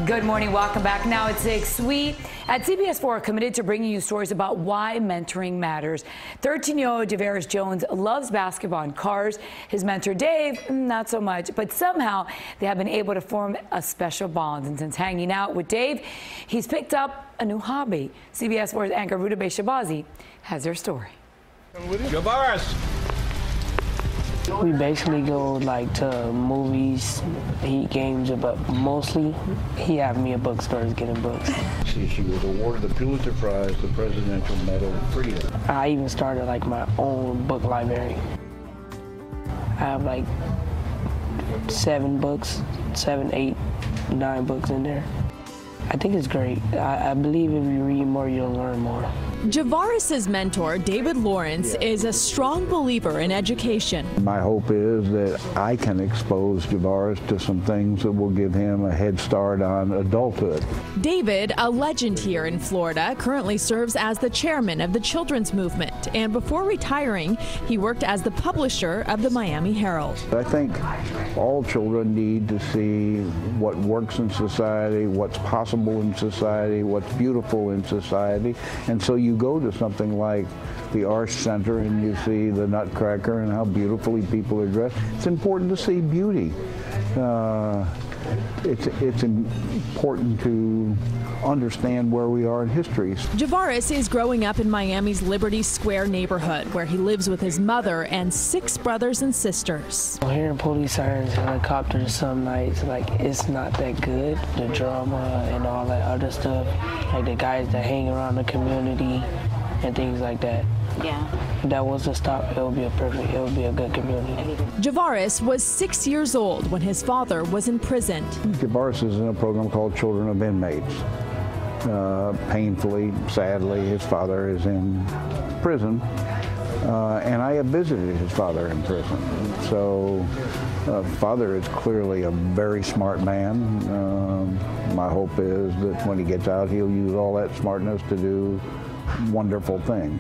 Good morning. Welcome back. Now it's 6. We at CBS 4 are committed to bringing you stories about why mentoring matters. 13-year-old Javaris Jones loves basketball and cars. His mentor, Dave, not so much. But somehow they have been able to form a special bond. And since hanging out with Dave, he's picked up a new hobby. CBS 4's anchor Ruta Shabazi has their story. Javaris. We basically go like to movies, heat games, but mostly he have me at bookstores getting books. She was awarded the Pulitzer Prize, the Presidential Medal of Freedom. I even started like my own book library. I have like 7 books, 7, 8, 9 books in there. I think it's great. I believe if you read more, you'll learn more. Javaris's mentor, David Lawrence, is a strong believer in education. My hope is that I can expose Javaris to some things that will give him a head start on adulthood. David, a legend here in Florida, currently serves as the chairman of the children's movement. And before retiring, he worked as the publisher of the Miami Herald. I think all children need to see what works in society, what's possible in society, what's beautiful in society. And so you go to something like the Arts Center and you see the Nutcracker and how beautifully people are dressed. It's important to see beauty. It's important to understand where we are in history. Javaris is growing up in Miami's Liberty Square neighborhood, where he lives with his mother and 6 brothers and sisters. Hearing police sirens, helicopters some nights, like it's not that good. The drama and all that other stuff, like the guys that hang around the community and things like that. Yeah. If that was to stop, it would be a good community. Javaris was 6 years old when his father was imprisoned. Javaris is in a program called Children of Inmates. Painfully, sadly, his father is in prison, and I have visited his father in prison. So, father is clearly a very smart man. My hope is that when he gets out, he'll use all that smartness to do wonderful thing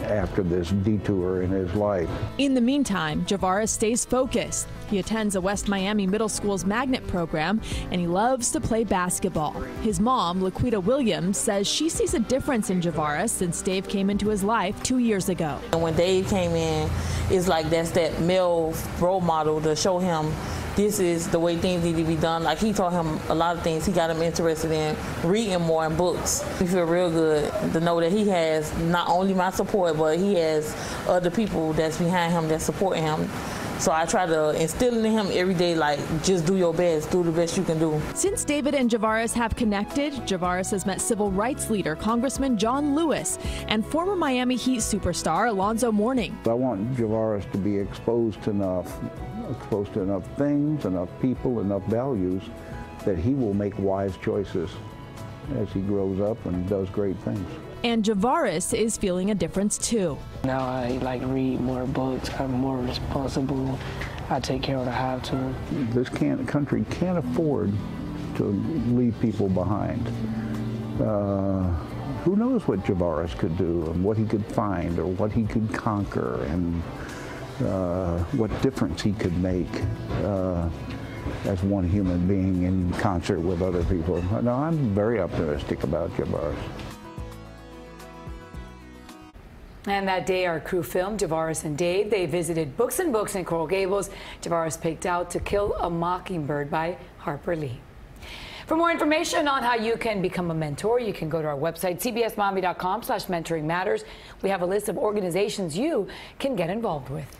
after this detour in his life. In the meantime, Javaris stays focused. He attends a West Miami Middle School's magnet program, and he loves to play basketball. His mom, Laquita Williams, says she sees a difference in Javaris since Dave came into his life 2 years ago. And when Dave came in, it's like that's that male role model to show him this is the way things need to be done. Like he taught him a lot of things. He got him interested in reading more in books. We feel real good to know that he has not only my support, but he has other people that's behind him that support him. So I try to instill in him every day, like, just do your best, do the best you can do. Since David and Javaris have connected, Javaris has met civil rights leader Congressman John Lewis and former Miami Heat superstar Alonzo Mourning. I want Javaris to be exposed to enough things, enough people, enough values that he will make wise choices as he grows up and does great things. And Javaris is feeling a difference too. Now I like read more books, I'm more responsible, I take care of what I have to. This country can't afford to leave people behind. Who knows what Javaris could do and what he could find or what he could conquer and what difference he could make as one human being in concert with other people. No, I'm very optimistic about Javaris. And that day, our crew filmed Javaris and Dave. They visited Books and Books in Coral Gables. Javaris picked out To Kill a Mockingbird by Harper Lee. For more information on how you can become a mentor, you can go to our website, cbsmiami.com/mentoring matters. We have a list of organizations you can get involved with.